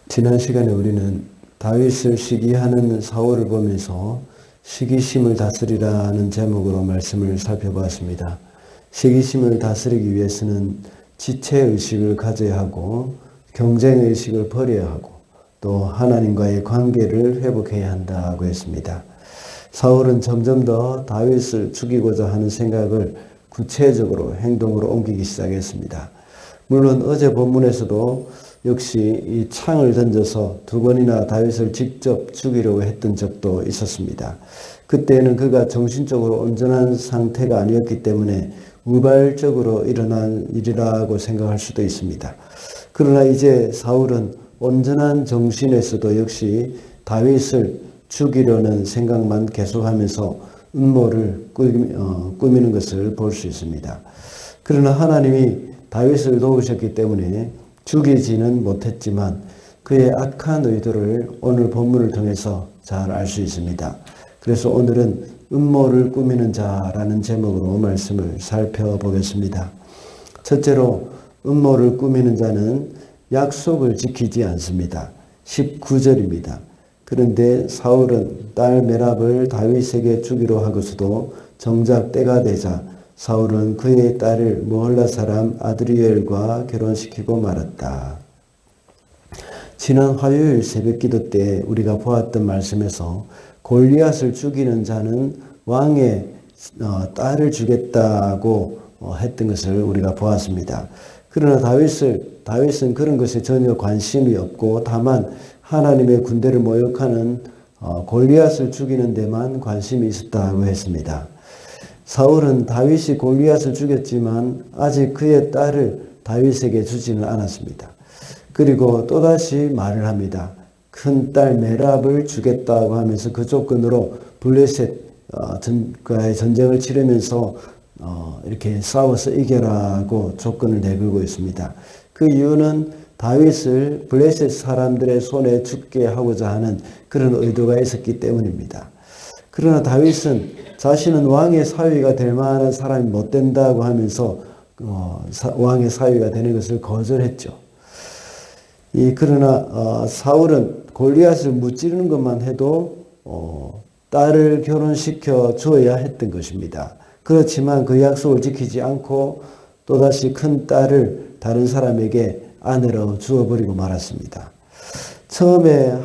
지난 시간에 우리는 다윗을 시기하는 사울을 보면서 시기심을 다스리라는 제목으로 말씀을 살펴보았습니다. 시기심을 다스리기 위해서는 지체의식을 가져야 하고 경쟁의식을 버려야 하고 또 하나님과의 관계를 회복해야 한다고 했습니다. 사울은 점점 더 다윗을 죽이고자 하는 생각을 구체적으로 행동으로 옮기기 시작했습니다. 물론 어제 본문에서도 역시 이 창을 던져서 두 번이나 다윗을 직접 죽이려고 했던 적도 있었습니다. 그때는 그가 정신적으로 온전한 상태가 아니었기 때문에 우발적으로 일어난 일이라고 생각할 수도 있습니다. 그러나 이제 사울은 온전한 정신에서도 역시 다윗을 죽이려는 생각만 계속하면서 음모를 꾸미는 것을 볼 수 있습니다. 그러나 하나님이 다윗을 도우셨기 때문에 죽이지는 못했지만 그의 악한 의도를 오늘 본문을 통해서 잘 알 수 있습니다. 그래서 오늘은 음모를 꾸미는 자라는 제목으로 말씀을 살펴보겠습니다. 첫째로 음모를 꾸미는 자는 약속을 지키지 않습니다. 19절입니다. 그런데 사울은 딸 메랍을 다윗에게 주기로 하고서도 정작 때가 되자 사울은 그의 딸을 모홀라 사람 아드리엘과 결혼시키고 말았다. 지난 화요일 새벽기도 때 우리가 보았던 말씀에서 골리앗을 죽이는 자는 왕의 딸을 주겠다고 했던 것을 우리가 보았습니다. 그러나 다윗은 그런 것에 전혀 관심이 없고 다만 하나님의 군대를 모욕하는 골리앗을 죽이는 데만 관심이 있었다고 했습니다. 사울은 다윗이 골리앗을 죽였지만 아직 그의 딸을 다윗에게 주지는 않았습니다. 그리고 또다시 말을 합니다. 큰 딸 메랍을 주겠다고 하면서 그 조건으로 블레셋과의 전쟁을 치르면서 이렇게 싸워서 이겨라고 조건을 내걸고 있습니다. 그 이유는 다윗을 블레셋 사람들의 손에 죽게 하고자 하는 그런 의도가 있었기 때문입니다. 그러나 다윗은 자신은 왕의 사위가 될 만한 사람이 못 된다고 하면서 왕의 사위가 되는 것을 거절했죠. 그러나 사울은 골리앗을 무찌르는 것만 해도 딸을 결혼시켜 주어야 했던 것입니다. 그렇지만 그 약속을 지키지 않고 또다시 큰 딸을 다른 사람에게 아내로 주어버리고 말았습니다. 처음에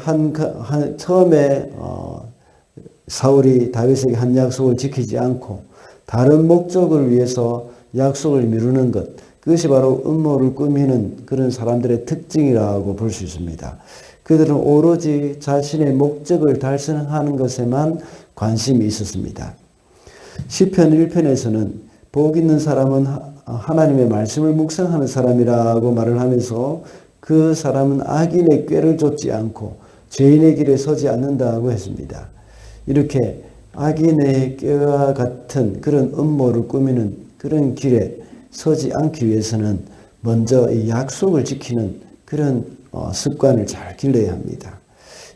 사울이 다윗에게 한 약속을 지키지 않고 다른 목적을 위해서 약속을 미루는 것, 그것이 바로 음모를 꾸미는 그런 사람들의 특징이라고 볼 수 있습니다. 그들은 오로지 자신의 목적을 달성하는 것에만 관심이 있었습니다. 시편 1편에서는 복 있는 사람은 하나님의 말씀을 묵상하는 사람이라고 말을 하면서 그 사람은 악인의 꾀를 좇지 않고 죄인의 길에 서지 않는다고 했습니다. 이렇게 악인의 꾀와 같은 그런 음모를 꾸미는 그런 길에 서지 않기 위해서는 먼저 이 약속을 지키는 그런 습관을 잘 길러야 합니다.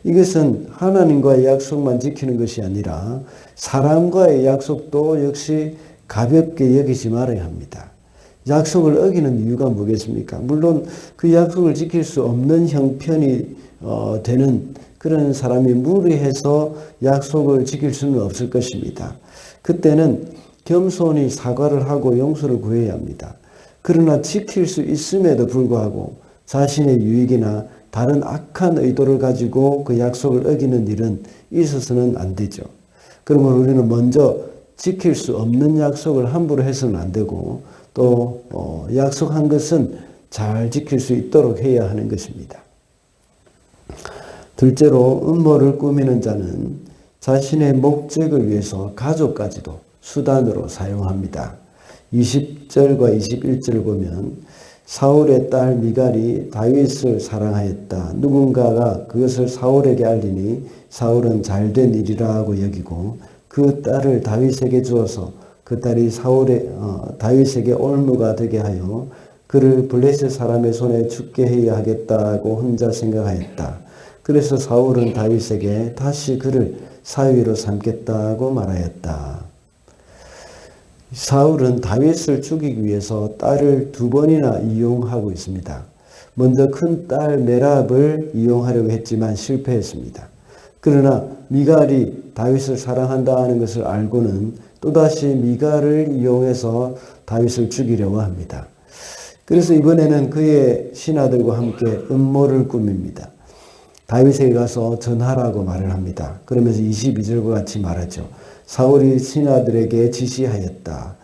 이것은 하나님과의 약속만 지키는 것이 아니라 사람과의 약속도 역시 가볍게 여기지 말아야 합니다. 약속을 어기는 이유가 뭐겠습니까? 물론 그 약속을 지킬 수 없는 형편이 되는 그런 사람이 무리해서 약속을 지킬 수는 없을 것입니다. 그때는 겸손히 사과를 하고 용서를 구해야 합니다. 그러나 지킬 수 있음에도 불구하고 자신의 유익이나 다른 악한 의도를 가지고 그 약속을 어기는 일은 있어서는 안 되죠. 그러면 우리는 먼저 지킬 수 없는 약속을 함부로 해서는 안 되고 또 약속한 것은 잘 지킬 수 있도록 해야 하는 것입니다. 둘째로 음모를 꾸미는 자는 자신의 목적을 위해서 가족까지도 수단으로 사용합니다. 20절과 21절을 보면 사울의 딸 미갈이 다윗을 사랑하였다. 누군가가 그것을 사울에게 알리니 사울은 잘된 일이라고 여기고 그 딸을 다윗에게 주어서 그 딸이 다윗에게 올무가 되게 하여 그를 블레셋 사람의 손에 죽게 해야 하겠다고 혼자 생각하였다. 그래서 사울은 다윗에게 다시 그를 사위로 삼겠다고 말하였다. 사울은 다윗을 죽이기 위해서 딸을 두 번이나 이용하고 있습니다. 먼저 큰 딸 메랍을 이용하려고 했지만 실패했습니다. 그러나 미갈이 다윗을 사랑한다는 것을 알고는 또다시 미갈을 이용해서 다윗을 죽이려고 합니다. 그래서 이번에는 그의 신하들과 함께 음모를 꾸밉니다. 다윗에게 가서 전하라고 말을 합니다. 그러면서 22절과 같이 말하죠. 사울이 신하들에게 지시하였다.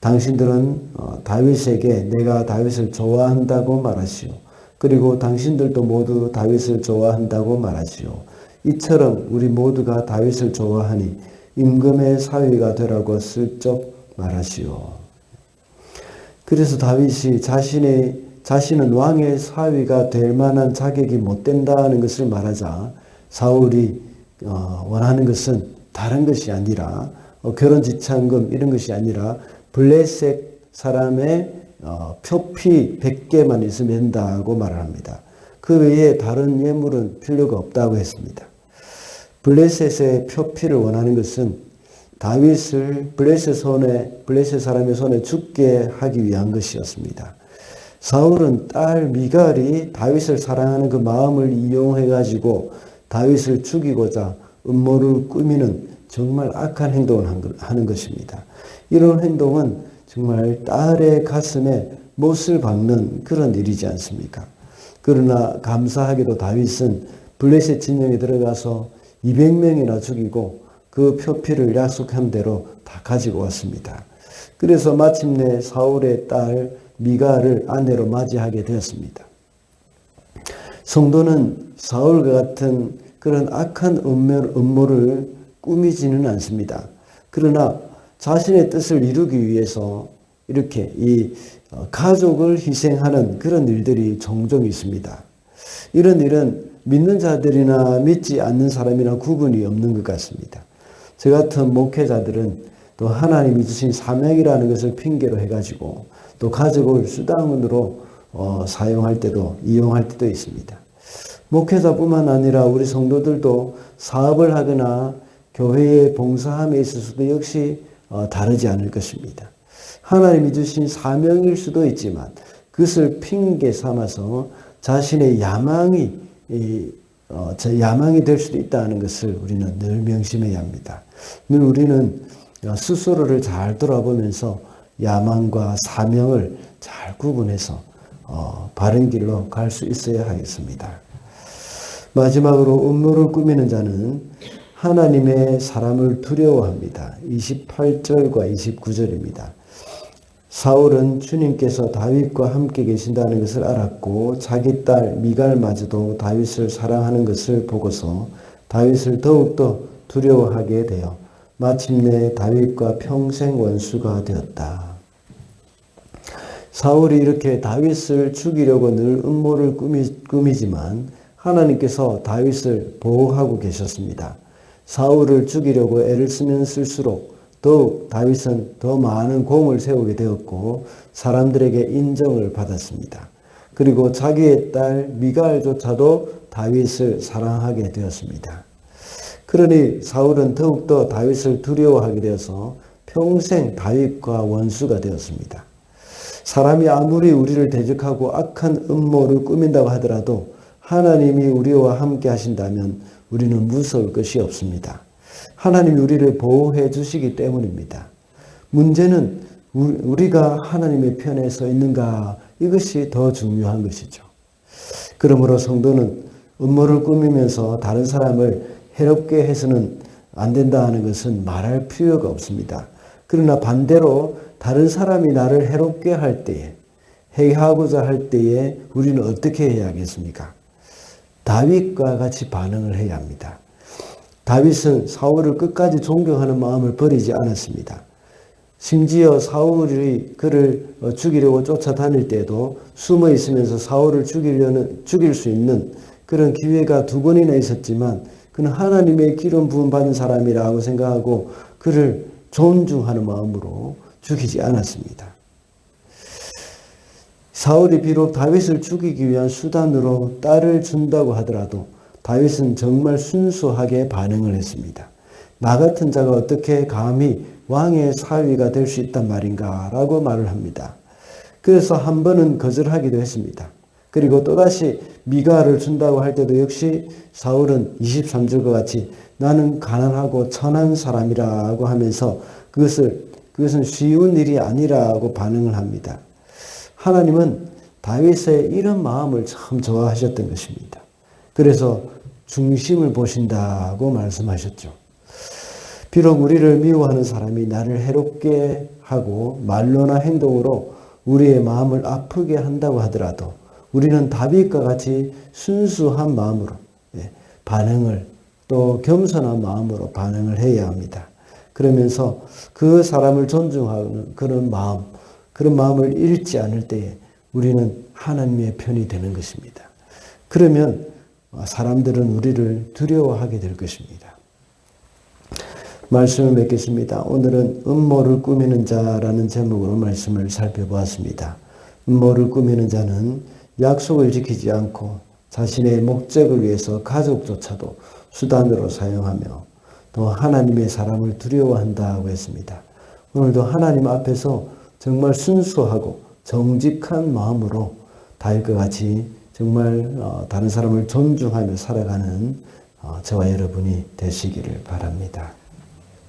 당신들은 다윗에게 내가 다윗을 좋아한다고 말하시오. 그리고 당신들도 모두 다윗을 좋아한다고 말하시오. 이처럼 우리 모두가 다윗을 좋아하니 임금의 사위가 되라고 슬쩍 말하시오. 그래서 다윗이 자신은 왕의 사위가 될 만한 자격이 못 된다는 것을 말하자 사울이 원하는 것은 다른 것이 아니라 결혼 지참금 이런 것이 아니라 블레셋 사람의 표피 100개만 있으면 된다고 말을 합니다. 그 외에 다른 예물은 필요가 없다고 했습니다. 블레셋의 표피를 원하는 것은 다윗을 블레셋 사람의 손에 죽게 하기 위한 것이었습니다. 사울은 딸 미갈이 다윗을 사랑하는 그 마음을 이용해 가지고 다윗을 죽이고자 음모를 꾸미는 정말 악한 행동을 하는 것입니다. 이런 행동은 정말 딸의 가슴에 못을 박는 그런 일이지 않습니까? 그러나 감사하게도 다윗은 블레셋 진영에 들어가서 200명이나 죽이고 그 표피를 약속한 대로 다 가지고 왔습니다. 그래서 마침내 사울의 딸 미갈을 아내로 맞이하게 되었습니다. 성도는 사울과 같은 그런 악한 음모를 꾸미지는 않습니다. 그러나 자신의 뜻을 이루기 위해서 이렇게 이 가족을 희생하는 그런 일들이 종종 있습니다. 이런 일은 믿는 자들이나 믿지 않는 사람이나 구분이 없는 것 같습니다. 저 같은 목회자들은 또 하나님이 주신 사명이라는 것을 핑계로 해가지고 또 가족을 수단으로 이용할 때도 있습니다. 목회자뿐만 아니라 우리 성도들도 사업을 하거나 교회에 봉사함에 있어서도 역시 다르지 않을 것입니다. 하나님이 주신 사명일 수도 있지만 그것을 핑계 삼아서 자신의 야망이 될 수도 있다는 것을 우리는 늘 명심해야 합니다. 늘 우리는 스스로를 잘 돌아보면서 야망과 사명을 잘 구분해서 바른 길로 갈 수 있어야 하겠습니다. 마지막으로 음모를 꾸미는 자는 하나님의 사람을 두려워합니다. 28절과 29절입니다. 사울은 주님께서 다윗과 함께 계신다는 것을 알았고 자기 딸 미갈마저도 다윗을 사랑하는 것을 보고서 다윗을 더욱더 두려워하게 되어 마침내 다윗과 평생 원수가 되었다. 사울이 이렇게 다윗을 죽이려고 늘 음모를 꾸미지만 하나님께서 다윗을 보호하고 계셨습니다. 사울을 죽이려고 애를 쓰면 쓸수록 더욱 다윗은 더 많은 공을 세우게 되었고 사람들에게 인정을 받았습니다. 그리고 자기의 딸 미갈조차도 다윗을 사랑하게 되었습니다. 그러니 사울은 더욱더 다윗을 두려워하게 되어서 평생 다윗과 원수가 되었습니다. 사람이 아무리 우리를 대적하고 악한 음모를 꾸민다고 하더라도 하나님이 우리와 함께 하신다면 우리는 무서울 것이 없습니다. 하나님이 우리를 보호해 주시기 때문입니다. 문제는 우리가 하나님의 편에 서 있는가, 이것이 더 중요한 것이죠. 그러므로 성도는 음모를 꾸미면서 다른 사람을 해롭게 해서는 안 된다는 것은 말할 필요가 없습니다. 그러나 반대로 다른 사람이 나를 해롭게 할 때에, 해하고자 할 때에 우리는 어떻게 해야 하겠습니까? 다윗과 같이 반응을 해야 합니다. 다윗은 사울을 끝까지 존경하는 마음을 버리지 않았습니다. 심지어 사울이 그를 죽이려고 쫓아다닐 때도 숨어 있으면서 사울을 죽일 수 있는 그런 기회가 2번이나 있었지만 그는 하나님의 기름 부음 받은 사람이라고 생각하고 그를 존중하는 마음으로 죽이지 않았습니다. 사울이 비록 다윗을 죽이기 위한 수단으로 딸을 준다고 하더라도 다윗은 정말 순수하게 반응을 했습니다. 나 같은 자가 어떻게 감히 왕의 사위가 될 수 있단 말인가 라고 말을 합니다. 그래서 한 번은 거절하기도 했습니다. 그리고 또다시 미가를 준다고 할 때도 역시 사울은 23절과 같이 나는 가난하고 천한 사람이라고 하면서 그것은 쉬운 일이 아니라고 반응을 합니다. 하나님은 다윗의 이런 마음을 참 좋아하셨던 것입니다. 그래서 중심을 보신다고 말씀하셨죠. 비록 우리를 미워하는 사람이 나를 해롭게 하고 말로나 행동으로 우리의 마음을 아프게 한다고 하더라도 우리는 다윗과 같이 순수한 마음으로 반응을 또 겸손한 마음으로 반응을 해야 합니다. 그러면서 그 사람을 존중하는 그런 마음을 잃지 않을 때에 우리는 하나님의 편이 되는 것입니다. 그러면 사람들은 우리를 두려워하게 될 것입니다. 말씀을 맺겠습니다. 오늘은 음모를 꾸미는 자라는 제목으로 말씀을 살펴보았습니다. 음모를 꾸미는 자는 약속을 지키지 않고 자신의 목적을 위해서 가족조차도 수단으로 사용하며 또 하나님의 사람을 두려워한다고 했습니다. 오늘도 하나님 앞에서 정말 순수하고 정직한 마음으로 다윗과 같이 정말 다른 사람을 존중하며 살아가는 저와 여러분이 되시기를 바랍니다.